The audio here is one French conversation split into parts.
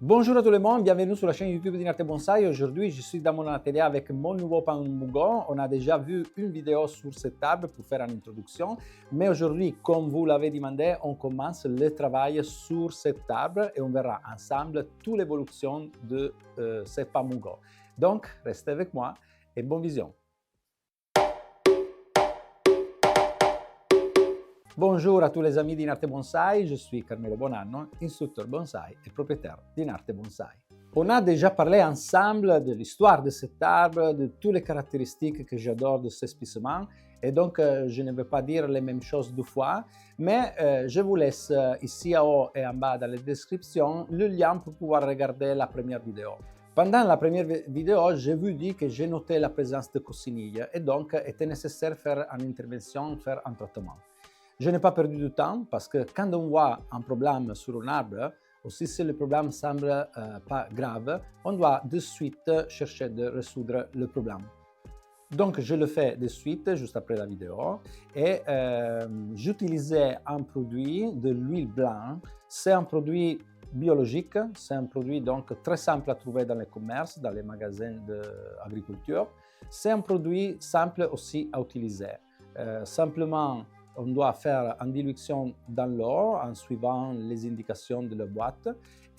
Bonjour à tout le monde, bienvenue sur la chaîne YouTube d'Inarte Bonsai. Aujourd'hui, je suis dans mon atelier avec mon nouveau Pamougon. On a déjà vu une vidéo sur cette table pour faire une introduction. Mais aujourd'hui, comme vous l'avez demandé, on commence le travail sur cette table et on verra ensemble toute l'évolution de ce Pamougon. Donc, restez avec moi et bonne vision. Bonjour à tous les amis d'Inarte Bonsai, je suis Carmelo Bonanno, instructeur bonsai et propriétaire d'Inarte Bonsai. On a déjà parlé ensemble de l'histoire de cet arbre, de toutes les caractéristiques que j'adore de ce spécimen, et donc je ne vais pas dire les mêmes choses deux fois, mais je vous laisse ici en haut et en bas dans la description le lien pour pouvoir regarder la première vidéo. Pendant la première vidéo, je vous dis que j'ai noté la présence de coccinelles et donc était nécessaire de faire une intervention, faire un traitement. Je n'ai pas perdu du temps parce que quand on voit un problème sur un arbre, ou si le problème semble pas grave, on doit de suite chercher de résoudre le problème. Donc je le fais de suite, juste après la vidéo, et j'utilisais un produit de l'huile blanche. C'est un produit biologique, c'est un produit donc très simple à trouver dans les commerces, dans les magasins d'agriculture. C'est un produit simple aussi à utiliser. Simplement, on doit faire une dilution dans l'eau en suivant les indications de la boîte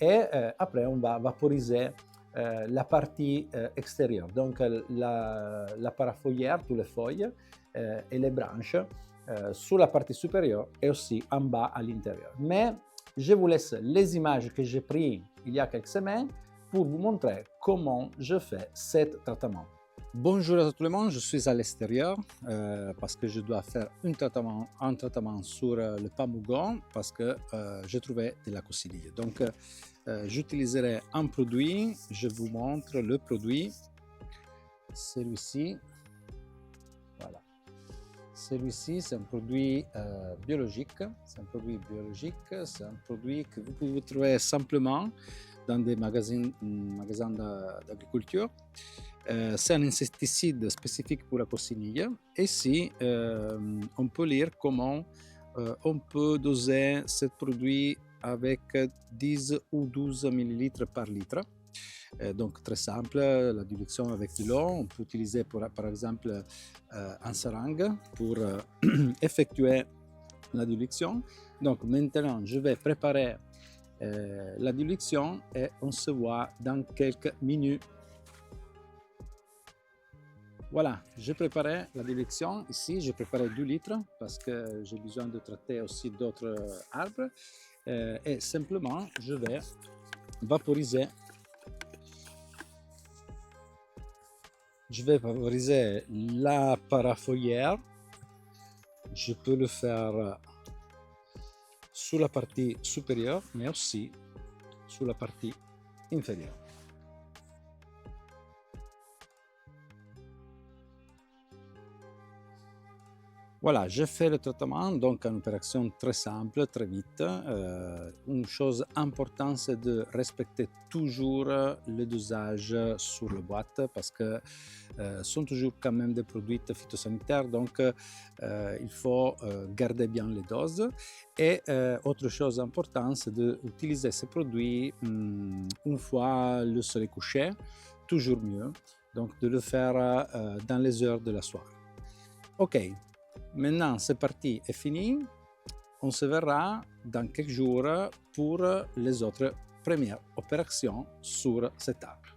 et après on va vaporiser la partie extérieure, donc la parafoliaire, toutes les feuilles et les branches sur la partie supérieure et aussi en bas à l'intérieur. Mais je vous laisse les images que j'ai prises il y a quelques semaines pour vous montrer comment je fais ce traitement. Bonjour à tout le monde, je suis à l'extérieur parce que je dois faire un traitement sur le Pamougon parce que j'ai trouvé de la coccinelle. Donc j'utiliserai un produit, je vous montre le produit, celui-ci. Voilà. Celui-ci, c'est un produit biologique. C'est un produit biologique, c'est un produit que vous pouvez trouver simplement dans des magasins d'agriculture. C'est un insecticide spécifique pour la coccinelle. Et ici, on peut lire comment on peut doser ce produit avec 10 ou 12 ml par litre. Donc très simple, la dilution avec de l'eau. On peut utiliser par exemple un seringue pour effectuer la dilution. Donc maintenant, je vais préparer la dilution et on se voit dans quelques minutes. Voilà, j'ai préparé la dilution. Ici, j'ai préparé 2 litres parce que j'ai besoin de traiter aussi d'autres arbres. Et simplement, je vais vaporiser. Je vais vaporiser la parafoliaire. Je peux le faire sur la partie supérieure, mais aussi sur la partie inférieure. Voilà, j'ai fait le traitement, donc une opération très simple, très vite. Une chose importante, c'est de respecter toujours le dosage sur la boîte parce que sont toujours quand même des produits phytosanitaires, donc il faut garder bien les doses. Et autre chose importante, c'est d'utiliser ces produits une fois le soleil couché, toujours mieux, donc de le faire dans les heures de la soirée. Ok. Maintenant, c'est parti, est fini. On se verra dans quelques jours pour les autres premières opérations sur cette table.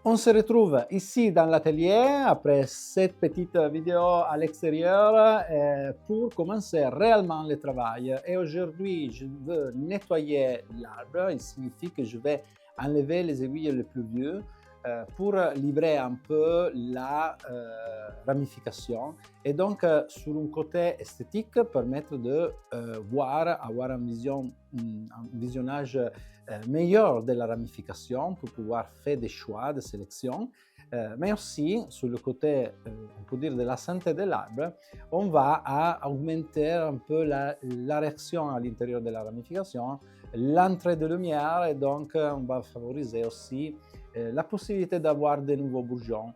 On se retrouve ici dans l'atelier après cette petite vidéo à l'extérieur pour commencer réellement le travail. Et aujourd'hui, je veux nettoyer l'arbre. Il signifie que je vais enlever les aiguilles les plus vieux pour livrer un peu la ramification et donc sur un côté esthétique permettre de avoir un visionnage meilleur de la ramification pour pouvoir faire des choix de sélection, mais aussi sur le côté on peut dire de la santé de l'arbre, on va augmenter un peu la réaction à l'intérieur de la ramification, l'entrée de lumière et donc on va favoriser aussi la possibilité d'avoir de nouveaux bourgeons.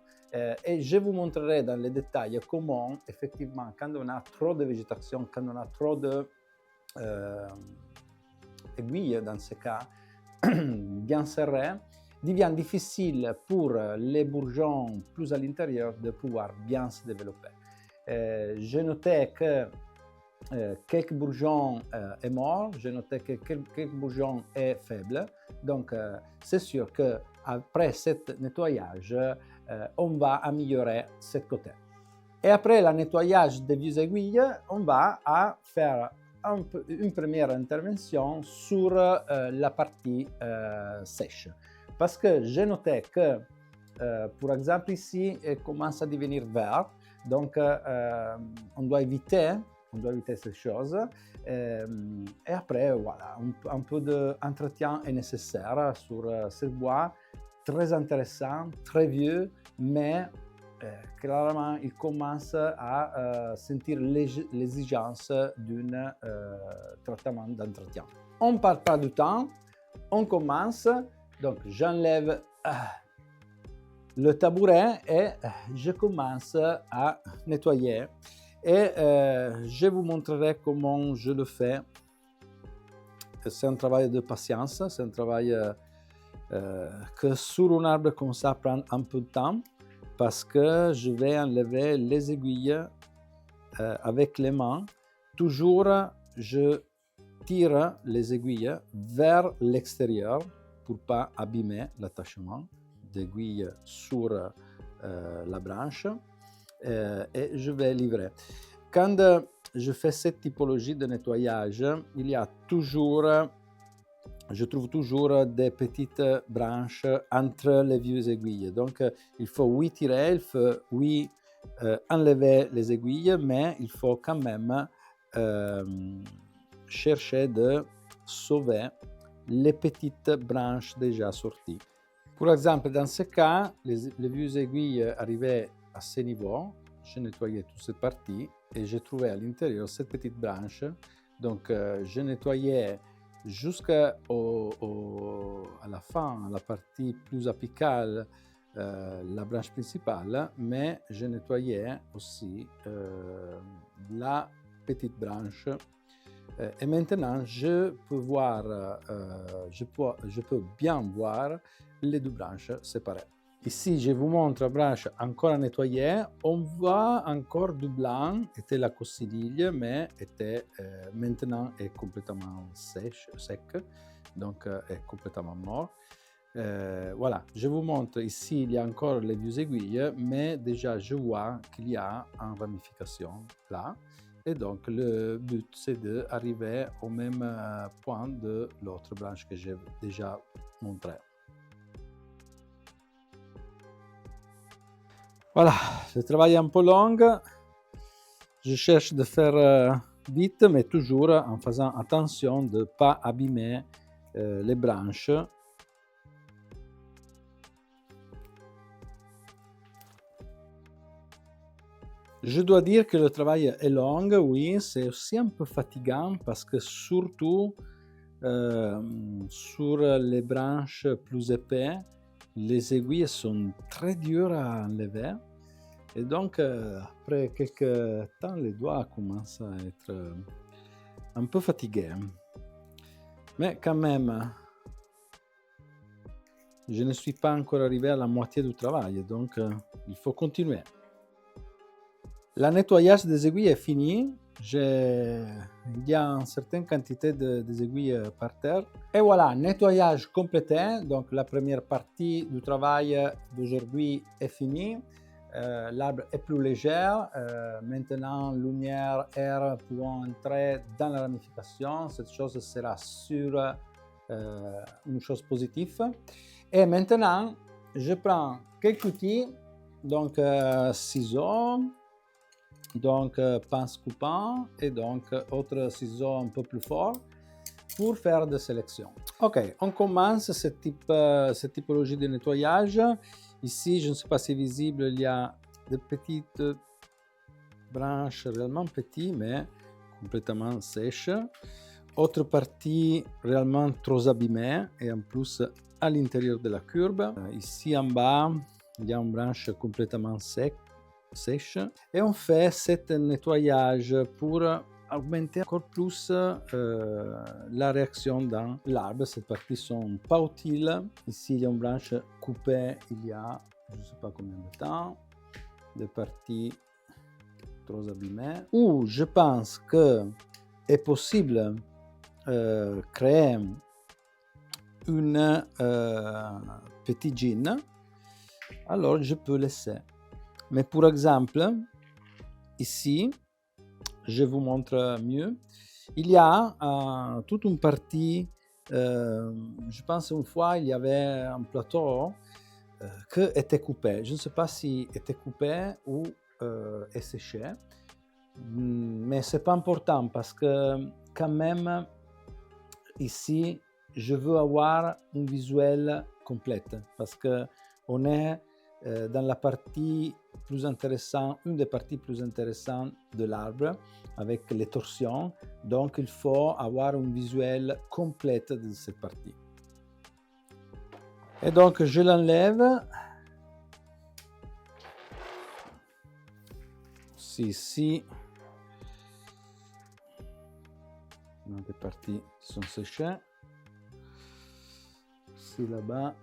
Et je vous montrerai dans les détails comment, effectivement, quand on a trop de végétation, quand on a trop d'aiguilles dans ce cas, bien serré, devient difficile pour les bourgeons plus à l'intérieur de pouvoir bien se développer. J'ai noté que quelques bourgeons est mort, j'ai noté que quelques bourgeons est faible, donc c'est sûr qu'après ce nettoyage, on va améliorer ce côté. Et après le nettoyage des vieux aiguilles, on va faire une première intervention sur la partie sèche. Parce que j'ai noté que, par exemple ici, elle commence à devenir vert, donc on doit éviter ces choses. Et après, voilà, un peu d'entretien est nécessaire sur ce bois très intéressant, très vieux, mais clairement, il commence à sentir l'exigence d'un traitement d'entretien. On ne perd pas du temps, on commence. Donc, j'enlève le tabouret et je commence à nettoyer. Et je vous montrerai comment je le fais. C'est un travail de patience, c'est un travail que sur un arbre comme ça prend un peu de temps parce que je vais enlever les aiguilles avec les mains. Toujours, je tire les aiguilles vers l'extérieur pour ne pas abîmer l'attachement d'aiguilles sur la branche. Et je vais livrer. Quand je fais cette typologie de nettoyage, il y a toujours, je trouve toujours des petites branches entre les vieux aiguilles. Donc, il faut oui tirer, il faut oui enlever les aiguilles, mais il faut quand même chercher de sauver les petites branches déjà sorties. Par exemple, dans ce cas, les vieux aiguilles arrivaient à ce niveau, je nettoyais toute cette partie et j'ai trouvé à l'intérieur cette petite branche. Donc, je nettoyais jusqu'à la fin, la partie plus apicale, la branche principale, mais je nettoyais aussi la petite branche. Et maintenant, je peux bien voir les deux branches séparées. Ici, je vous montre la branche encore à nettoyer. On voit encore du blanc, était la coccinille, mais maintenant est complètement sec, donc est complètement mort. Voilà, je vous montre ici, il y a encore les vieux aiguilles, mais déjà je vois qu'il y a une ramification là. Et donc le but c'est d'arriver au même point de l'autre branche que j'ai déjà montré. Voilà, le travail est un peu long. Je cherche de faire vite, mais toujours en faisant attention de ne pas abîmer les branches. Je dois dire que le travail est long, oui, c'est aussi un peu fatigant parce que surtout sur les branches plus épais, les aiguilles sont très dures à enlever et donc après quelques temps, les doigts commencent à être un peu fatigués. Mais quand même, je ne suis pas encore arrivé à la moitié du travail, donc il faut continuer. Le nettoyage des aiguilles est fini. Il y a une certaine quantité d'aiguilles par terre. Et voilà, nettoyage complété. Donc la première partie du travail d'aujourd'hui est finie. L'arbre est plus léger. Maintenant, lumière, air pourront entrer dans la ramification. Cette chose sera sur une chose positive. Et maintenant, je prends quelques outils. Donc ciseaux. Donc pince coupant et donc autre ciseau un peu plus fort pour faire des sélections. Ok, on commence cette typologie de nettoyage. Ici, je ne sais pas si visible, il y a des petites branches réellement petites mais complètement sèches. Autre partie réellement trop abîmée et en plus à l'intérieur de la courbe. Ici en bas, il y a une branche complètement sèche et on fait ce nettoyage pour augmenter encore plus la réaction dans l'arbre. Cette partie sont pas utiles. Ici, il y a une branche coupée il y a je ne sais pas combien de temps. Des parties trop abîmées. Ou je pense que est possible créer une petit jean. Alors je peux laisser. Mais pour exemple, ici, je vous montre mieux. Il y a toute une partie, je pense une fois il y avait un plateau qui était coupé. Je ne sais pas si était coupé ou est séché. Mais c'est pas important parce que quand même ici je veux avoir un visuel complète parce que on est dans la partie plus intéressante, une des parties plus intéressantes de l'arbre avec les torsions, donc il faut avoir un visuel complet de cette partie. Et donc je l'enlève. Ici, des parties sont séchées. Ici, là-bas.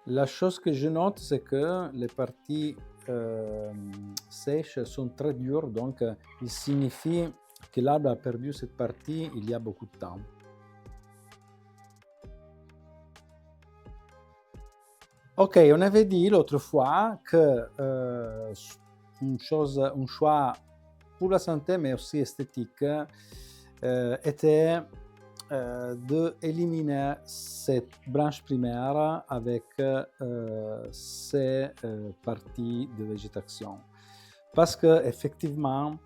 La chose que je note, c'est que les parties sèches sont très dures, donc il signifie que l'arbre a perdu cette partie il y a beaucoup de temps. Ok, on avait dit l'autre fois que un choix pour la santé mais aussi esthétique était d'éliminer cette branche primaire avec ces parties de végétation. Parce qu'effectivement,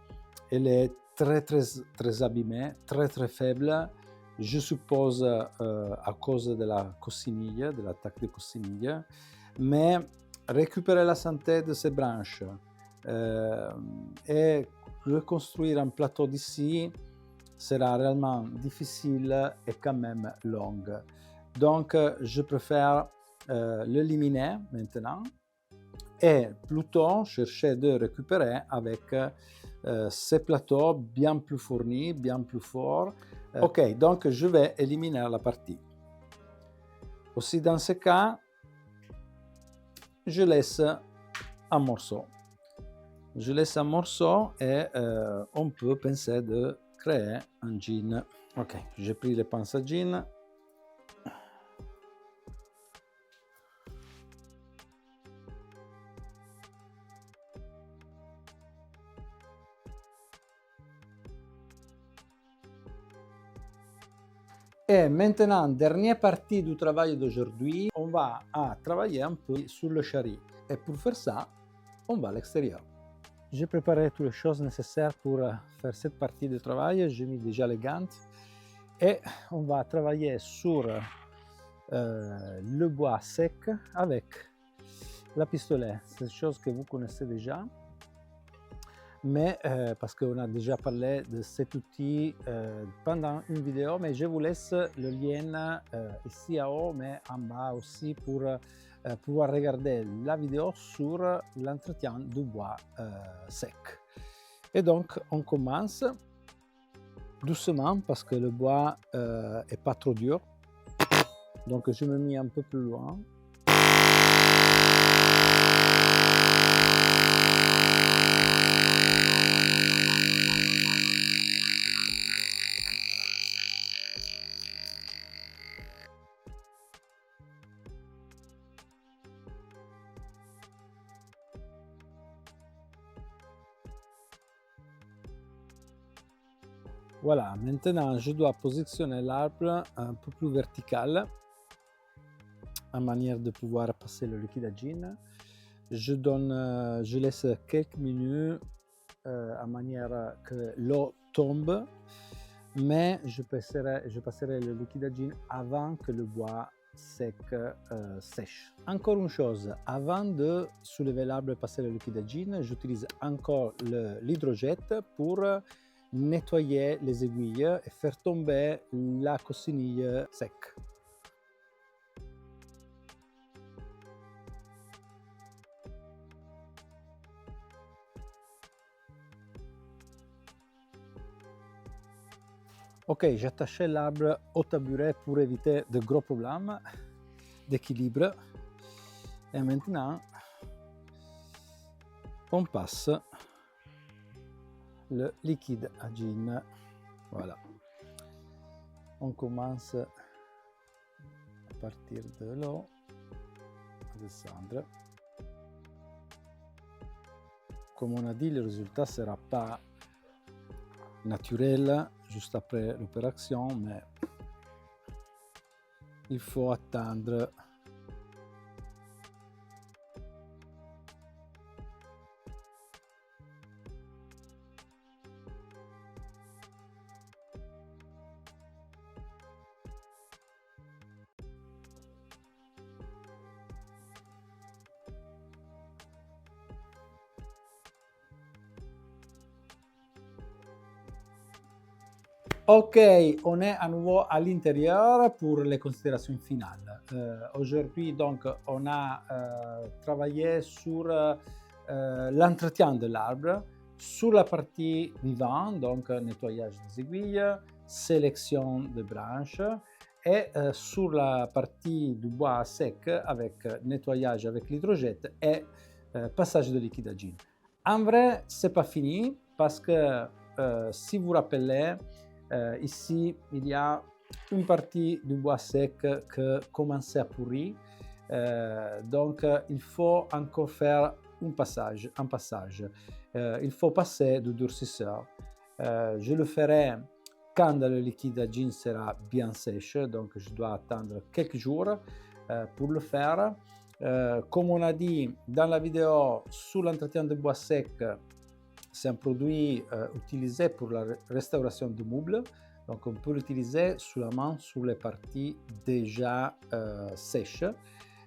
elle est très abîmée, très faible. Je suppose à cause de la coccinille, de l'attaque de coccinille. Mais récupérer la santé de ces branches et reconstruire un plateau d'ici sera réellement difficile et quand même long. Donc, je préfère l'éliminer maintenant et plutôt chercher de récupérer avec ces plateaux bien plus fournis, bien plus forts. Ok, donc je vais éliminer la partie. Aussi dans ce cas, je laisse un morceau. Je laisse un morceau et on peut penser de créer un jean. Ok, j'ai pris les pinces à jean. Et maintenant, dernière partie du travail d'aujourd'hui, on va travailler un peu sur le chari. Et pour faire ça, on va à l'extérieur. J'ai préparé toutes les choses nécessaires pour faire cette partie de travail. J'ai mis déjà les gants. Et on va travailler sur le bois sec avec la pistolet. C'est une chose que vous connaissez déjà. Mais parce qu'on a déjà parlé de cet outil pendant une vidéo, mais je vous laisse le lien ici en haut, mais en bas aussi pour pouvoir regarder la vidéo sur l'entretien du bois sec. Et donc on commence doucement parce que le bois est pas trop dur. Donc je me mets un peu plus loin. Voilà, maintenant je dois positionner l'arbre un peu plus vertical, en manière de pouvoir passer le liquide à jean. Je laisse quelques minutes en manière que l'eau tombe, mais je passerai le liquide à jean avant que le bois sec sèche. Encore une chose, avant de soulever l'arbre et passer le liquide à jean, j'utilise encore l'hydrojet pour nettoyer les aiguilles et faire tomber la coccinille sec. Ok, j'ai attaché l'arbre au tabouret pour éviter de gros problèmes d'équilibre. Et maintenant, on passe le liquide à gin. Voilà. On commence à partir de l'eau, à descendre. Comme on a dit, le résultat ne sera pas naturel juste après l'opération, mais il faut attendre Ok, on est à nouveau à l'intérieur pour les considérations finales. Aujourd'hui, donc, on a travaillé sur l'entretien de l'arbre, sur la partie vivante, donc nettoyage des aiguilles, sélection des branches, et sur la partie du bois sec avec nettoyage avec l'hydrogène et passage de liquide à gin. En vrai, c'est pas fini parce que si vous rappelez, ici, il y a une partie du bois sec qui commençait à pourrir. Donc, il faut encore faire un passage. Il faut passer du durcisseur. Je le ferai quand le liquide à gin sera bien sèche, donc je dois attendre quelques jours pour le faire. Comme on a dit dans la vidéo sur l'entretien de bois sec, c'est un produit utilisé pour la restauration de meubles, donc on peut l'utiliser sous la main sur les parties déjà sèches.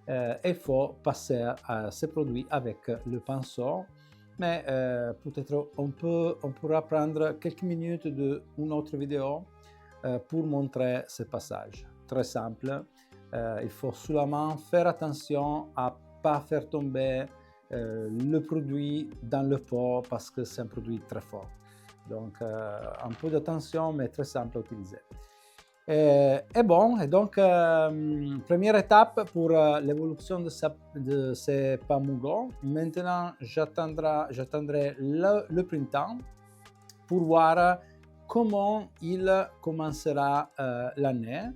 Il faut passer à ces produits avec le pinceau, mais peut-être on pourra prendre quelques minutes d'une autre vidéo pour montrer ce passage. Très simple, il faut sous la main faire attention à ne pas faire tomber le produit dans le pot parce que c'est un produit très fort. Donc un peu d'attention mais très simple à utiliser. Et bon, et donc première étape pour l'évolution de ces pamougots. Maintenant j'attendrai le printemps pour voir comment il commencera l'année.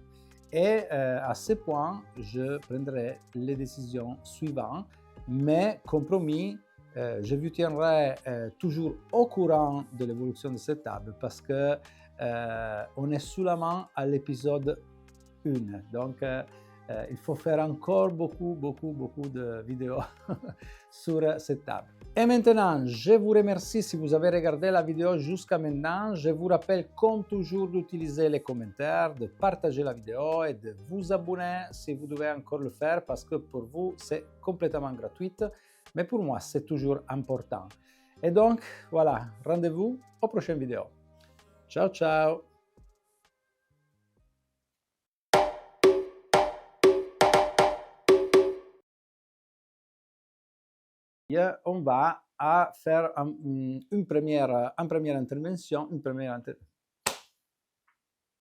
Et à ce point, je prendrai les décisions suivantes. Mais compromis, je vous tiendrai toujours au courant de l'évolution de cette table parce que on est sous la main à l'épisode 1. Donc, il faut faire encore beaucoup de vidéos sur cette table. Et maintenant, je vous remercie si vous avez regardé la vidéo jusqu'à maintenant. Je vous rappelle comme toujours d'utiliser les commentaires, de partager la vidéo et de vous abonner si vous devez encore le faire parce que pour vous, c'est complètement gratuit. Mais pour moi, c'est toujours important. Et donc, voilà, rendez-vous aux prochaines vidéos. Ciao, ciao! On va à faire une première intervention,